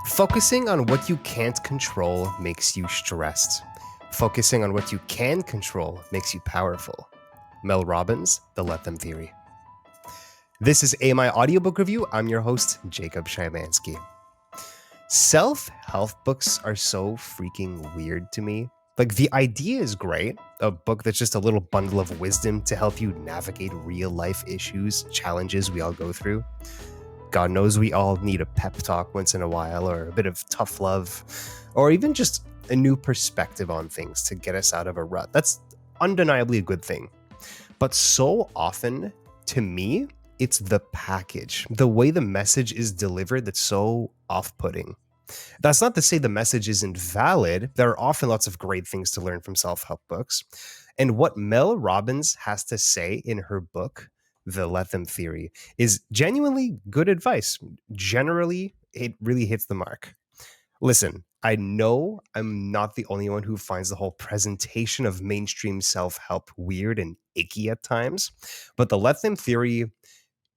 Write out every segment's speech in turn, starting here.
Focusing on what you can't control makes you stressed. Focusing on what you can control makes you powerful. Mel Robbins, The Let Them Theory. This is AMI Audiobook Review. I'm your host, Jacob Shymanski. Self-help books are so freaking weird to me. Like, the idea is great. A book that's just a little bundle of wisdom to help you navigate real-life issues, challenges we all go through. God knows we all need a pep talk once in a while, or a bit of tough love, or even just a new perspective on things to get us out of a rut. That's undeniably a good thing. But so often, to me, it's the package, the way the message is delivered that's so off-putting. That's not to say the message isn't valid. There are often lots of great things to learn from self-help books. And what Mel Robbins has to say in her book, The Let Them Theory, is genuinely good advice. Generally, it really hits the mark. Listen, I know I'm not the only one who finds the whole presentation of mainstream self-help weird and icky at times, but The Let Them Theory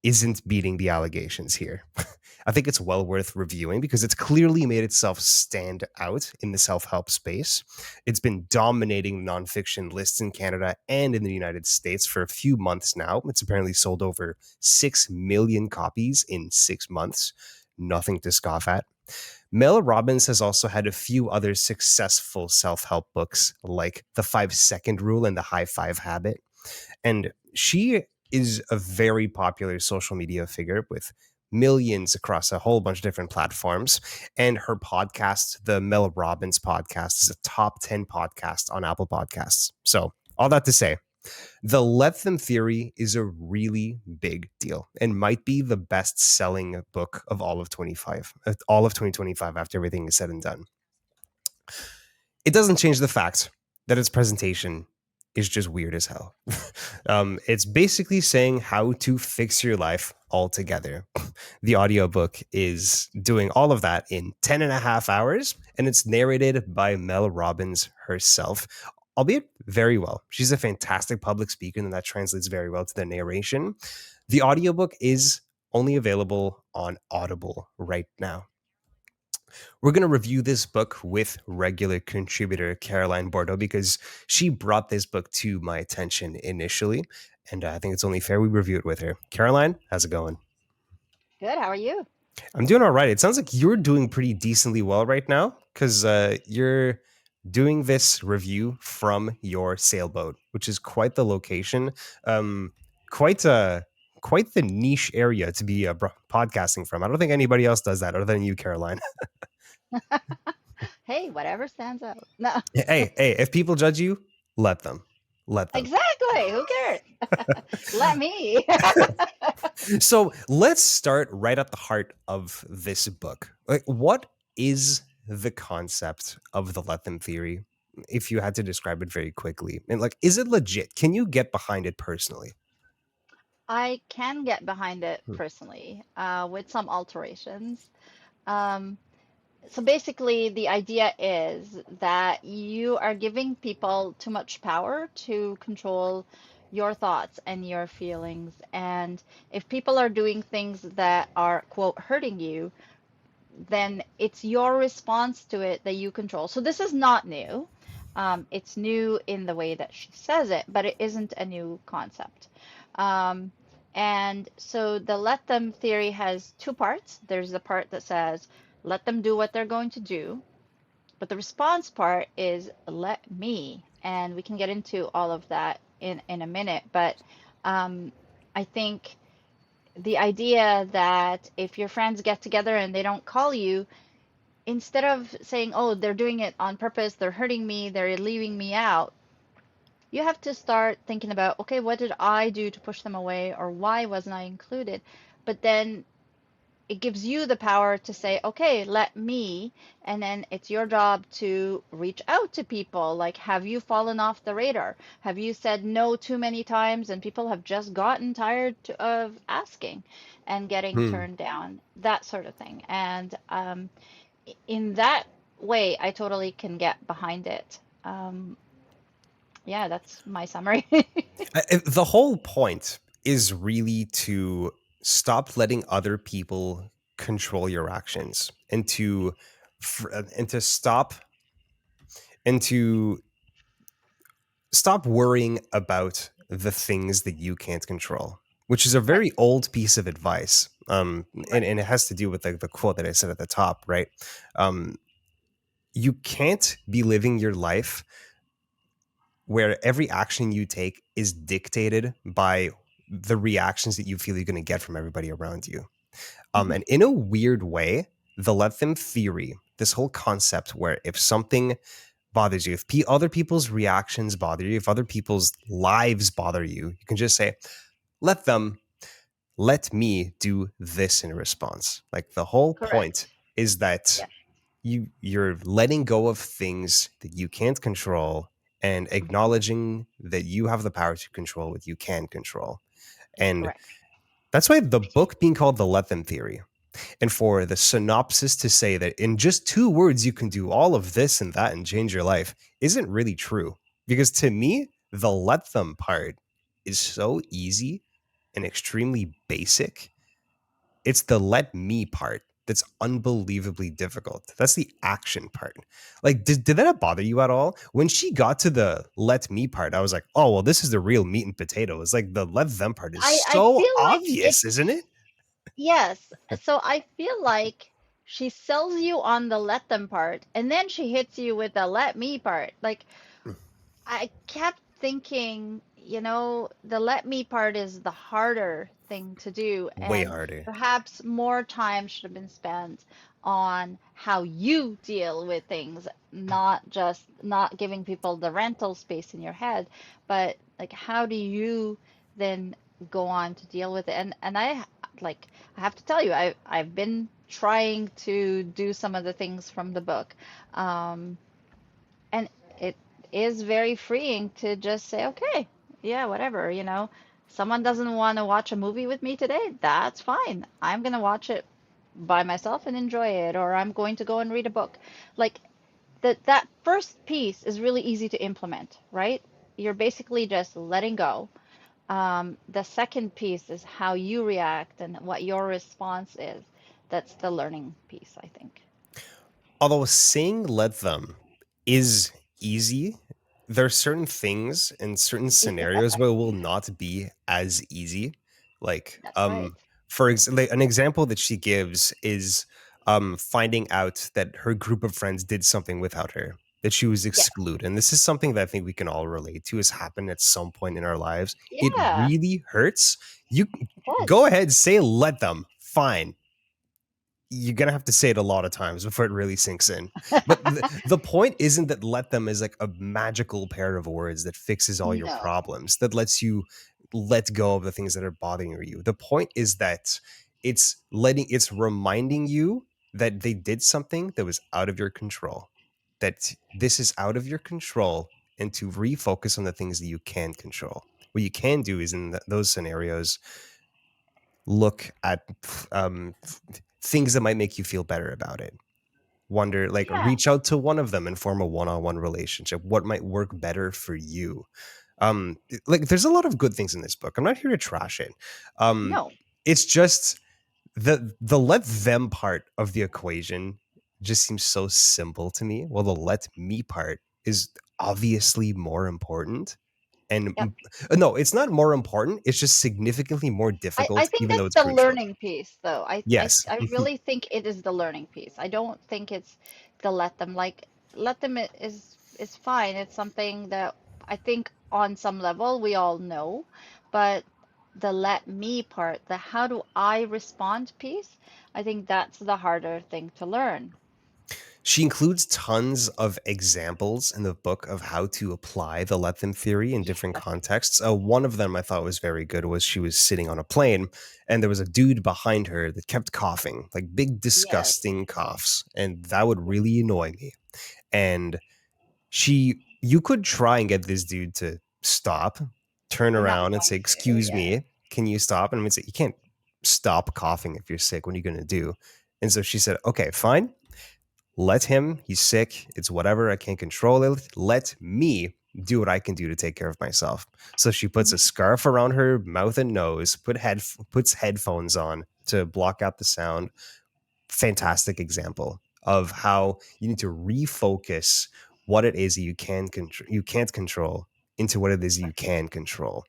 isn't beating the allegations here. I think it's well worth reviewing because it's clearly made itself stand out in the self-help space. It's been dominating nonfiction lists in Canada and in the United States for a few months now. It's apparently sold over 6 million copies in 6 months. Nothing to scoff at. Mel Robbins has also had a few other successful self-help books like The 5-Second Rule and The High Five Habit. And she is a very popular social media figure with millions across a whole bunch of different platforms. And her podcast, the Mel Robbins podcast, is a top 10 podcast on Apple Podcasts. So all that to say, The Let Them Theory is a really big deal and might be the best-selling book of all of 2025 after everything is said and done. It doesn't change the fact that its presentation is just weird as hell. It's basically saying how to fix your life altogether. The audiobook is doing all of that in 10 and a half hours, and it's narrated by Mel Robbins herself, albeit very well. She's a fantastic public speaker, and that translates very well to the narration. The audiobook is only available on Audible right now. We're going to review this book with regular contributor Karoline Bourdeau because she brought this book to my attention initially, and I think it's only fair we review it with her. Karoline, how's it going? Good. How are you? I'm doing all right. It sounds like you're doing pretty decently well right now because you're doing this review from your sailboat, which is quite the location, quite the niche area to be podcasting from. I don't think anybody else does that other than you, Caroline. Hey, whatever stands out. No, Hey, if people judge you, let them. exactly. Who cares? Let me. So let's start right at the heart of this book. Like, what is the concept of the Let Them Theory? If you had to describe it very quickly, and like, is it legit? Can you get behind it personally? I can get behind it Hmm. personally, with some alterations. Um, so basically, the idea is that you are giving people too much power to control your thoughts and your feelings. And if people are doing things that are, quote, hurting you, then it's your response to it that you control. So this is not new. It's new in the way that she says it, but it isn't a new concept. Um, and so the let them theory has two parts. There's the part that says, let them do what they're going to do. But the response part is, let me. And we can get into all of that in a minute. But I think the idea that if your friends get together and they don't call you, instead of saying, oh, they're doing it on purpose, they're hurting me, they're leaving me out, you have to start thinking about, okay, what did I do to push them away, or why wasn't I included? But then it gives you the power to say, okay, let me, and then it's your job to reach out to people. Like, have you fallen off the radar? Have you said no too many times and people have just gotten tired of asking and getting Hmm. turned down? That sort of thing. And in that way, I totally can get behind it. Yeah, that's my summary. The whole point is really to stop letting other people control your actions and to and to and to stop worrying about the things that you can't control, which is a Right. very old piece of advice. And Right. it has to do with the quote that I said at the top, right? Um, you can't be living your life where every action you take is dictated by the reactions that you feel you're going to get from everybody around you. Hmm. And in a weird way, the let them theory, this whole concept where if something bothers you, if other people's reactions bother you, if other people's lives bother you, you can just say, let them, let me do this in response. Like the whole point Correct. is that Yeah. you're letting go of things that you can't control and Hmm. acknowledging that you have the power to control what you can control. And Correct. that's why the book being called the let them theory, and for the synopsis to say that in just 2 words you can do all of this and that and change your life isn't really true. Because to me, the let them part is so easy and extremely basic. It's the let me part that's unbelievably difficult. That's the action part. Like, did that bother you at all? When she got to the let me part, I was like, oh, well, this is the real meat and potatoes. Like, the let them part is I so feel like obvious, isn't it's it? yes. So I feel like she sells you on the let them part, and then she hits you with the let me part. Like I kept thinking, the let me part is the harder thing to do, Way and harder. perhaps more time should have been spent on how you deal with things, not giving people the rental space in your head, but like how do you then go on to deal with it? And I have to tell you, I've been trying to do some of the things from the book. Um, and it is very freeing to just say, okay, yeah, whatever, Someone doesn't want to watch a movie with me today, that's fine. I'm going to watch it by myself and enjoy it, or I'm going to go and read a book. Like that first piece is really easy to implement, right? You're basically just letting go. The second piece is how you react and what your response is. That's the learning piece, I think. Although saying let them is easy, there are certain things and certain scenarios where it will not be as easy. Like, That's right. like an example that she gives is finding out that her group of friends did something without her, that she was Yes. excluded. And this is something that I think we can all relate to, has happened at some point in our lives. It Yeah, really hurts. You it does. go ahead, say let them. Fine, you're gonna have to say it a lot of times before it really sinks in. But the point isn't that let them is like a magical pair of words that fixes all your No. problems, that lets you let go of the things that are bothering you. The point is that it's reminding you that they did something that was out of your control, that this is out of your control, and to refocus on the things that you can control. What you can do is in those scenarios, look at things that might make you feel better about it. Wonder, like, Yeah. reach out to one of them and form a one-on-one relationship. What might work better for you? Like, there's a lot of good things in this book. I'm not here to trash it. Um, No. it's just the let them part of the equation just seems so simple to me. Well, the let me part is obviously more important. And Yep. no, it's not more important. It's just significantly more I difficult, think even though that's it's the crucial. learning piece, though. Yes. I really think it is the learning piece. I don't think it's the let them. Like, let them is fine. It's something that I think on some level we all know, but the let me part, the how do I respond piece, I think that's the harder thing to learn. She includes tons of examples in the book of how to apply the let them theory in different Yeah. contexts. One of them I thought was very good was she was sitting on a plane and there was a dude behind her that kept coughing, like big, Yes. disgusting coughs. And that would really annoy me. And you could try and get this dude to stop, turn They're not around and going say, to. "Excuse Yeah. me, can you stop?" And I mean, say, you can't stop coughing if you're sick. What are you going to do? And so she said, "Okay, fine. Let him. He's sick. It's whatever. I can't control it. Let me do what I can do to take care of myself." So she puts a Hmm. scarf around her mouth and nose, puts headphones on to block out the sound, fantastic example of how you need to refocus what it is that you can't control into what it is you can control.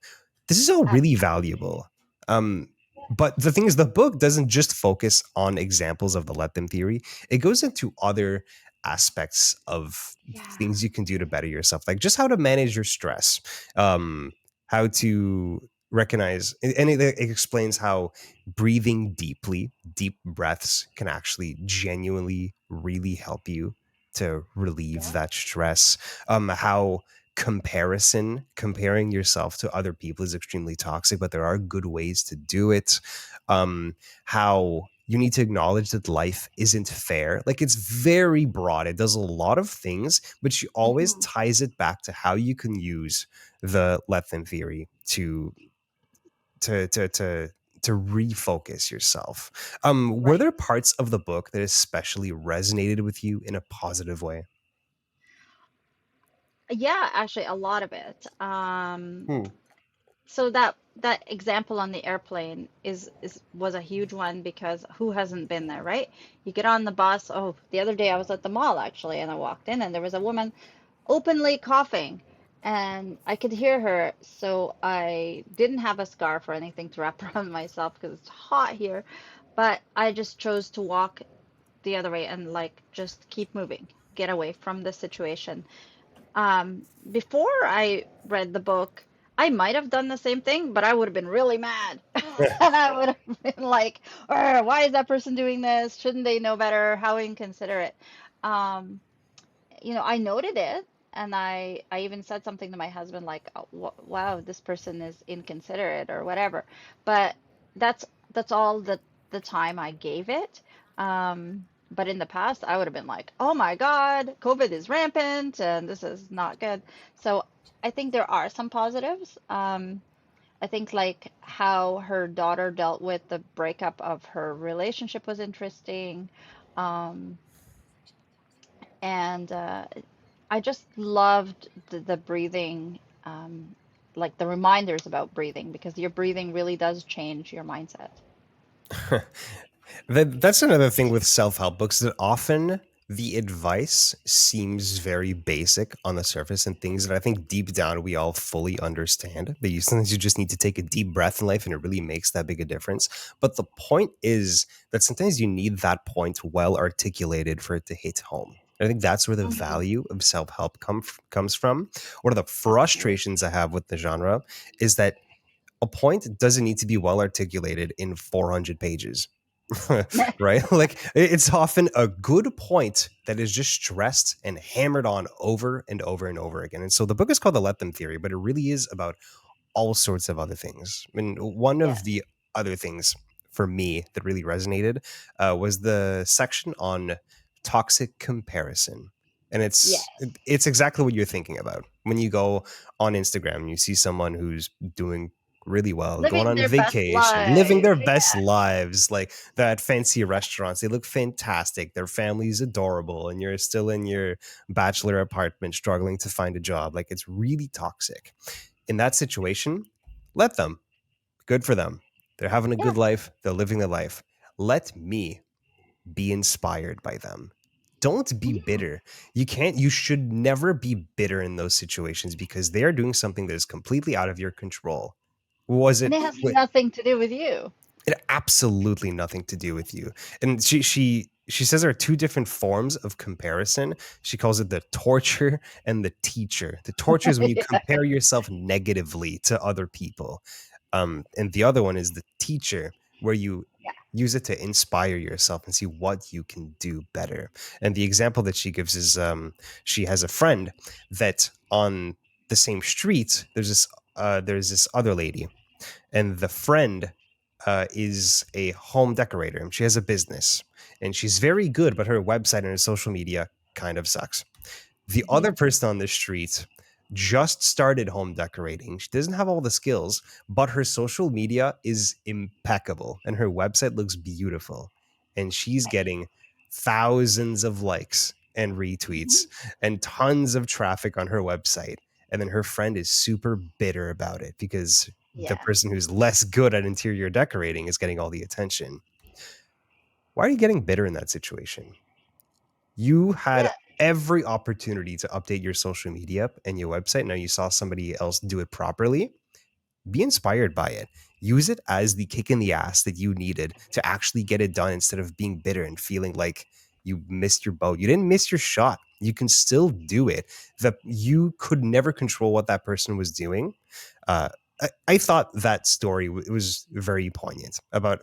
This is all really Absolutely. valuable. Um, but the thing is, the book doesn't just focus on examples of the let them theory. It goes into other aspects of Yeah. things you can do to better yourself, like just how to manage your stress, how to recognize, and it explains how breathing deeply, deep breaths can actually genuinely really help you to relieve Yeah. that stress. How comparing yourself to other people is extremely toxic, but there are good ways to do it. Um, how you need to acknowledge that life isn't fair. Like, it's very broad. It does a lot of things, but she always Hmm. ties it back to how you can use the let them theory to to to to refocus yourself. Were Right. there parts of the book that especially resonated with you in a positive way? Yeah, actually, a lot of it. Hmm. So that example on the airplane is was a huge one because who hasn't been there, right? You get on the bus. Oh, the other day I was at the mall actually, and I walked in and there was a woman openly coughing, and I could hear her. So I didn't have a scarf or anything to wrap around myself because it's hot here, but I just chose to walk the other way and like just keep moving, get away from the situation. Before I read the book, I might have done the same thing, but I would have been really mad. And I would have been like, why is that person doing this? Shouldn't they know better? How inconsiderate. Um, I noted it, and I even said something to my husband like, oh, wow, this person is inconsiderate or whatever. But that's that's all the time I gave it. But in the past, I would have been like, oh my God, COVID is rampant and this is not good. So I think there are some positives. I think like how her daughter dealt with the breakup of her relationship was interesting. Um, and I just loved the breathing, like the reminders about breathing, because your breathing really does change your mindset. That's another thing with self-help books, that often the advice seems very basic on the surface and things that I think deep down we all fully understand. That sometimes you just need to take a deep breath in life and it really makes that big a difference. But the point is that sometimes you need that point well articulated for it to hit home. I think that's where the Hmm. value of self-help comes from. One of the Absolutely. frustrations I have with the genre is that a point doesn't need to be well articulated in 400 pages. Right? Like, it's often a good point that is just stressed and hammered on over and over and over again. And so the book is called The Let Them Theory, but it really is about all sorts of other things. I mean, one of Yes. the other things for me that really resonated was the section on toxic comparison. And Yes. it's exactly what you're thinking about when you go on Instagram and you see someone who's doing really well, going Living on their best vacation, living life. their best lives, like that fancy restaurants. They look fantastic. Their family's adorable, and you're still in your bachelor apartment struggling to find a job. Like, it's really toxic. In that situation, let them. Good for them. They're having a Yeah. good life. They're living their life. Let me be inspired by them. Don't be Yeah. bitter. You should never be bitter in those situations because they are doing something that is completely out of your control. Was And it? it has nothing to do with you. It had absolutely nothing to do with you. And she says there are two different forms of comparison. She calls it the torture and the teacher. The torture is when you Yeah. compare yourself negatively to other people. And the other one is the teacher, where you Yeah. use it to inspire yourself and see what you can do better. And the example that she gives is, she has a friend that on the same street, there's this other lady, and the friend is a home decorator, and she has a business, and she's very good, but her website and her social media kind of sucks. The Hmm. other person on the street just started home decorating. She doesn't have all the skills, but her social media is impeccable and her website looks beautiful. And she's Nice. getting thousands of likes and retweets Hmm. and tons of traffic on her website. And then her friend is super bitter about it because the Yeah. person who's less good at interior decorating is getting all the attention. Why are you getting bitter in that situation? You had Yeah, every opportunity to update your social media and your website. Now you saw somebody else do it properly. Be inspired by it. Use it as the kick in the ass that you needed to actually get it done instead of being bitter and feeling like you missed your boat. You didn't miss your shot. You can still do it. That you could never control what that person was doing. Uh, I thought that story was very poignant about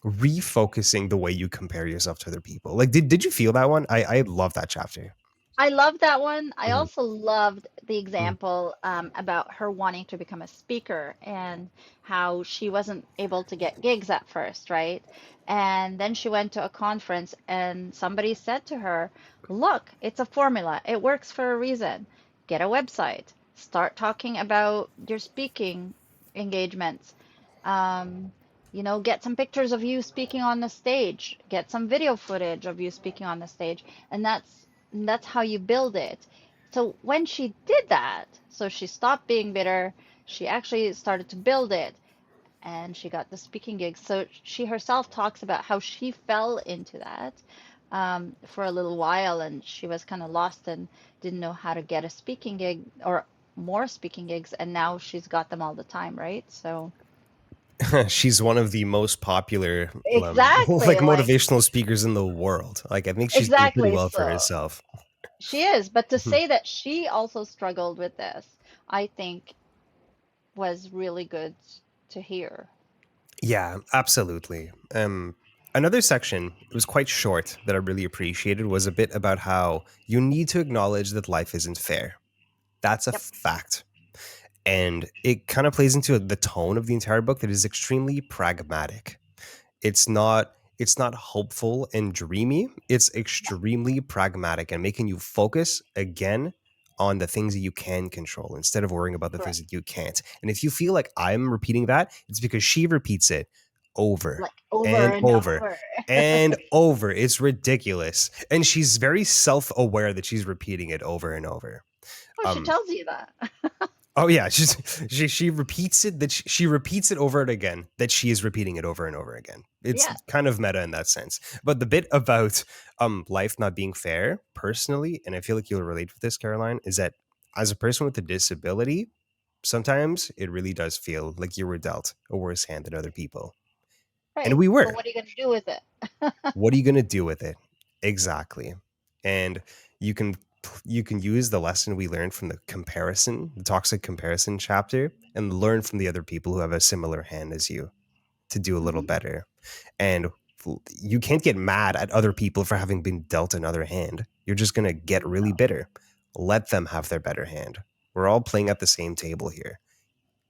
refocusing the way you compare yourself to other people. Like, did you feel that one? I love that chapter. I love that one. I Mhm, also loved the mhm. example about her wanting to become a speaker and how she wasn't able to get gigs at first, right? And then she went to a conference and somebody said to her, "Look, it's a formula. It works for a reason. Get a website. Start talking about your speaking engagements. Um, get some pictures of you speaking on the stage. Get some video footage of you speaking on the stage." And that's how you build it. So when she did that, so she stopped being bitter, she actually started to build it and she got the speaking gigs. So she herself talks about how she fell into that for a little while and she was kind of lost and didn't know how to get a speaking gig or more speaking gigs. And now she's got them all the time, right? So She's one of the most popular exactly, like like motivational speakers in the world. Like I think she's doing pretty exactly. well for So herself. she is. But to Mhm. say that she also struggled with this, I think was really good to hear. Yeah, absolutely. Another section, it was quite short that I really appreciated was a bit about how you need to acknowledge that life isn't fair. That's a Yep. fact. And it kind of plays into the tone of the entire book that is extremely pragmatic. It's not hopeful and dreamy. It's No, extremely pragmatic and making you focus again on the things that you can control instead of worrying about the things correct. that you can't. And if you feel like I'm repeating that, it's because she repeats it over Like over and and over over. and over. It's ridiculous. And she's very self-aware that she's repeating it over and over. Oh, she Um tells you that. Oh yeah, she repeats it that she repeats it over and again that she is repeating it over and over again. It's Yeah. kind of meta in that sense. But the bit about life not being fair, personally, and I feel like you'll relate with this, Caroline, is that as a person with a disability, sometimes it really does feel like you were dealt a worse hand than other people. And Right. we But were. what are you going to do with it? What are you going to do with it? Exactly. And you can you can use the lesson we learned from the toxic comparison chapter, and learn from the other people who have a similar hand as you to do a little Hmm. better. And you can't get mad at other people for having been dealt another hand. You're just going to get really No. bitter. Let them have their better hand. We're all playing at the same table here.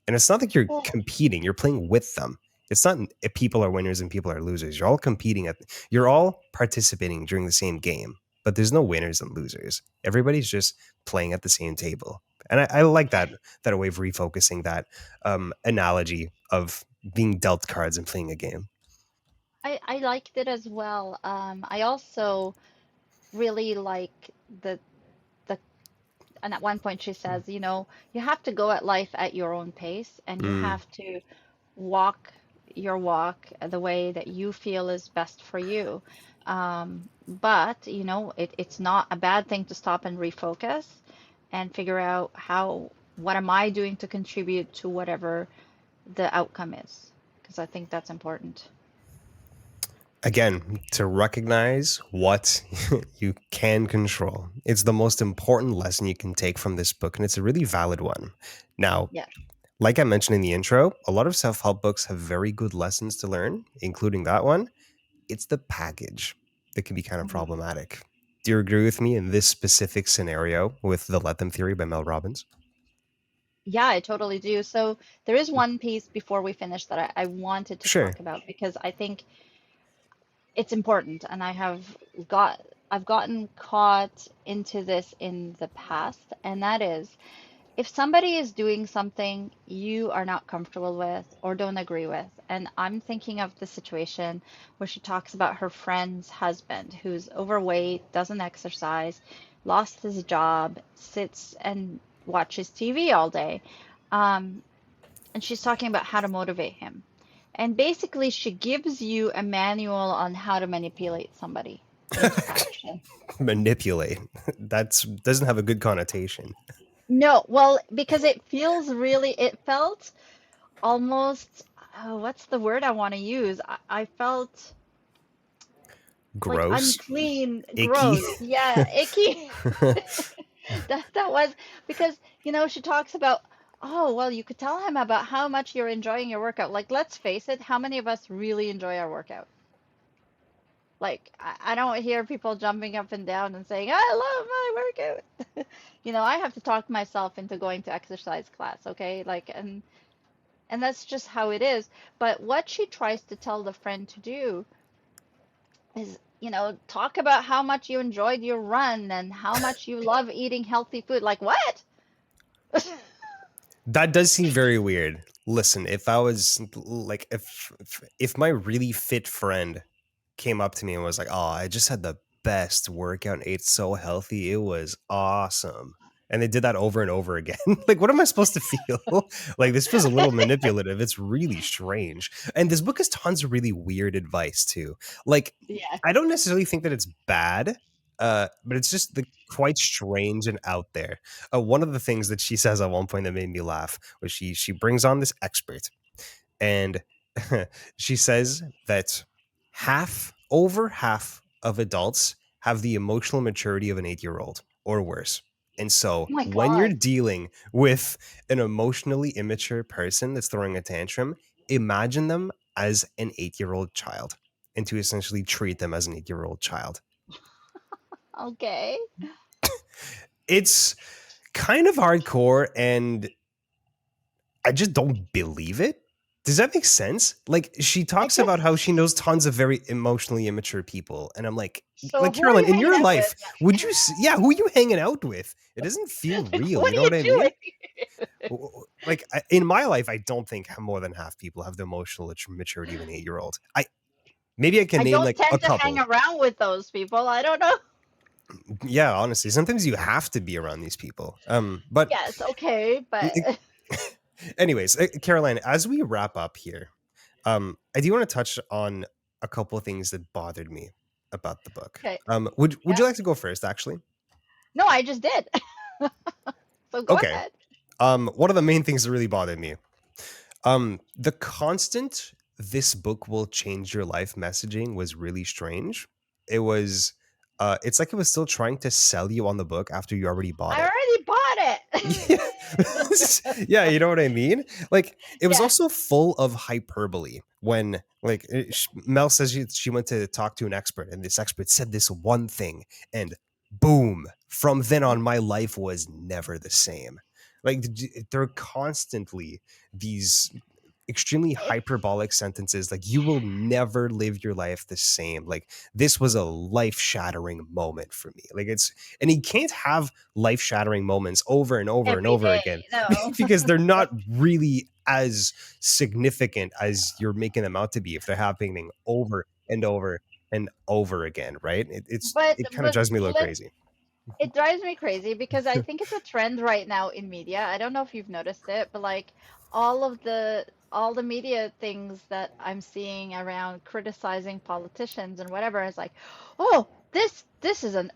And it's not like you're Well, competing, you're playing with them. It's not if people are winners and people are losers. You're all participating during the same game, but there's no winners and losers. Everybody's just playing at the same table. And I like that way of refocusing that analogy of being dealt cards and playing a game. I liked it as well. I also really like the the and at one point she says, you have to go at life at your own pace and you Mm. have to walk your walk the way that you feel is best for you. But, it's not a bad thing to stop and refocus and figure out what am I doing to contribute to whatever the outcome is? Because I think that's important. Again, to recognize what you can control. It's the most important lesson you can take from this book, and it's a really valid one. Now, Yeah. like I mentioned in the intro, a lot of self help books have very good lessons to learn, including that one. It's the package that can be kind of Mhm. problematic. Do you agree with me in this specific scenario with the Let Them Theory by Mel Robbins? Yeah, I totally do. So there is one piece before we finish that I wanted to Sure. talk about because I think it's important and I've gotten caught into this in the past, and that is if somebody is doing something you are not comfortable with or don't agree with, and I'm thinking of the situation where she talks about her friend's husband who's overweight, doesn't exercise, lost his job, sits and watches TV all day. Um, and she's talking about how to motivate him. And basically, she gives you a manual on how to manipulate somebody into action. Manipulate. That's doesn't have a good connotation. No, well, because it feels really, it felt almost, oh, what's the word I want to use? I felt like Gross, unclean, icky. gross. Yeah, icky. That was because, she talks about, oh, well, you could tell him about how much you're enjoying your workout. Like, let's face it, how many of us really enjoy our workout? Like, I don't hear people jumping up and down and saying, I love my workout. I have to talk myself into going to exercise class, okay? Like, and that's just how it is. But what she tries to tell the friend to do is, talk about how much you enjoyed your run and how much you love eating healthy food. Like, what? That does seem very weird. Listen, if I was like if my really fit friend came up to me and was like, "Oh, I just had the best workout and ate so healthy. It was awesome." And they did that over and over again. Like, what am I supposed to feel? Like, this feels a little manipulative. It's really strange. And this book has tons of really weird advice too. Like, Yeah. I don't necessarily think that it's bad, but it's just quite strange and out there. One of the things that she says at one point that made me laugh was she brings on this expert and she says that over half of adults have the emotional maturity of an 8-year-old or worse. And so Oh my when you're God. dealing with an emotionally immature person that's throwing a tantrum, imagine them as an 8-year-old child and to essentially treat them as an 8-year-old child. Okay. It's kind of hardcore and I just don't believe it. Does that make sense? Like she I talks about guess. how she knows tons of very emotionally immature people, and I'm So like who are Caroline, you in hanging your out with? life, would you? Yeah, who are you hanging out with? It doesn't feel real. What You are know you what I mean? doing? Like in my life, I don't think more than half people have the emotional maturity of an 8-year-old. I maybe I can I name don't like a tend to hang couple. around with those people. I don't know. Yeah, honestly, sometimes you have to be around these people. But Yes, okay, but anyways, Caroline, as we wrap up here, I do want to touch on a couple of things that bothered me about the book. okay. Would Yeah. you like to go first? Actually, No, I just did. So go okay. ahead. One of the main things that really bothered me, the constant "this book will change your life" messaging was really strange. It was, it's like it was still trying to sell you on the book after you already bought I it. already Yeah. bought it. Yeah, you know what I mean? Like it was Yeah. also full of hyperbole when like Mel says she went to talk to an expert and this expert said this one thing and boom, from then on my life was never the same. Like there are constantly these extremely It's hyperbolic sentences like you will never live your life the same, like this was a life-shattering moment for me. Like it's, and he can't have life-shattering moments over and over and every over day. again No. because they're not really as significant as you're making them out to be if they're happening over and over and over again, right? But It kind of but drives me a little let crazy. it drives me crazy because I think it's a trend right now in media. I don't know if you've noticed it, but like all the media things that I'm seeing around criticizing politicians and whatever is like, oh, this is an,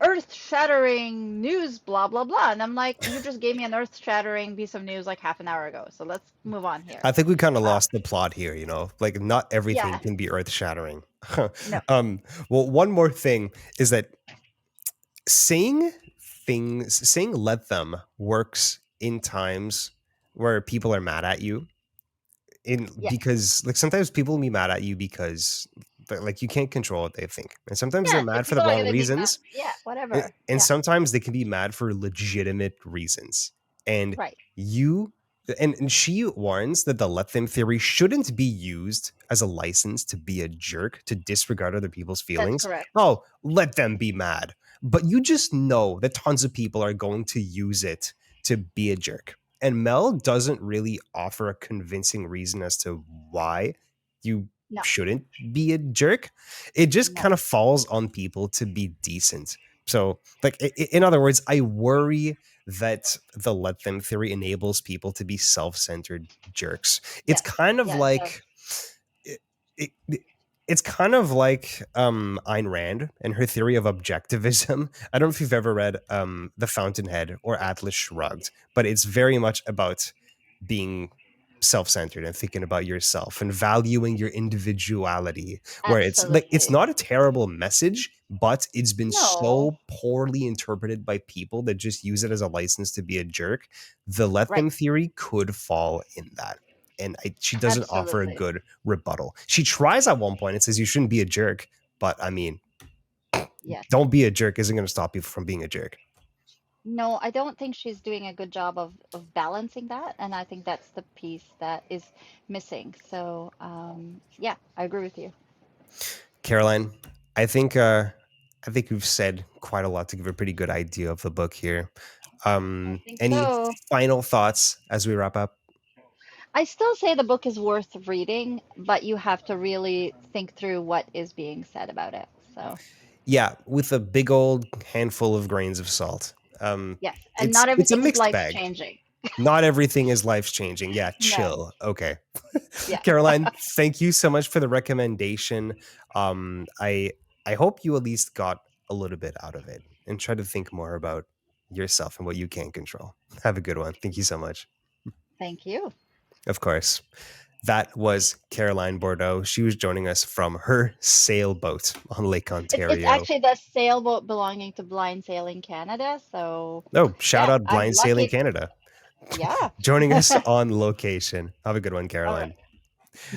earth-shattering news, blah blah blah. And I'm like, you just gave me an earth-shattering piece of news like half an hour ago. So let's move on here. I think we kind of Uh, lost the plot here, you know, like not everything yeah, can be earth shattering. no, um, well, one more thing is that saying saying let them works in times where people are mad at you in yeah, because like sometimes people will be mad at you because like you can't control what they think, and sometimes they're yeah. mad for the People are wrong gonna be mad. reasons, Yeah, whatever. and Yeah, sometimes they can be mad for legitimate reasons. And right. you and she warns that the let them theory shouldn't be used as a license to be a jerk, to disregard other people's That's feelings. correct. Oh, let them be mad. But you just know that tons of people are going to use it to be a jerk. And Mel doesn't really offer a convincing reason as to why you No, shouldn't be a jerk. It just no. kind of falls on people to be decent. So, like, in other words, I worry that the let them theory enables people to be self centered jerks. It's Yes, kind of yeah, it like does. it's kind of like Ayn Rand and her theory of objectivism. I don't know if you've ever read The Fountainhead or Atlas Shrugged, but it's very much about being self-centered and thinking about yourself and valuing your individuality, where it's like it's Absolutely. not a terrible message, but it's been No. so poorly interpreted by people that just use it as a license to be a jerk. The let Right. them theory could fall in that, and she doesn't offer a Absolutely. good rebuttal. She tries at one point and says you shouldn't be a jerk, but I mean, Yes. don't be a jerk isn't going to stop you from being a jerk. No, I don't think she's doing a good job of balancing that, and I think that's the piece that is missing. So, yeah, I agree with you. Caroline, I think we've said quite a lot to give a pretty good idea of the book here. I think Any so. final thoughts as we wrap up? I still say the book is worth reading, but you have to really think through what is being said about it. So, Yeah, with a big old handful of grains of salt. yes, and It's not a everything is mixed life bag. changing. Not everything is life changing. Yeah, No. chill. Okay. Yeah. Caroline, thank you so much for the recommendation. Um, I I hope you at least got a little bit out of it and try to think more about yourself and what you can control. Have a good one. Thank you so much. Thank you. Of course. That was Caroline Bourdeau. She was joining us from her sailboat on Lake It's Ontario. actually the sailboat belonging to Blind Sailing Canada. So, Oh, shout yeah, out I'm Blind Sailing lucky. Canada. Yeah. Joining us on location. Have a good one, All Caroline. right.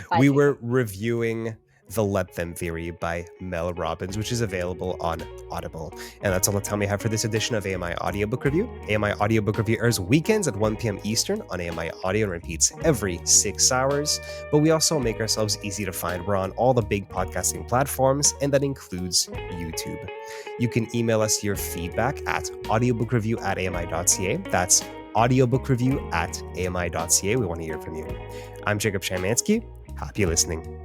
Bye, We Jacob. were reviewing The Let Them Theory by Mel Robbins, which is available on Audible. And that's all the time we have for this edition of AMI Audiobook Review. AMI Audiobook Review airs weekends at 1 p.m. Eastern on AMI Audio and repeats every 6 hours. But we also make ourselves easy to find. We're on all the big podcasting platforms, and that includes YouTube. You can email us your feedback at audiobookrareview@ami.ca. That's audiobookrareview@ami.ca. We want to hear from you. I'm Jacob Shymanski. Happy listening.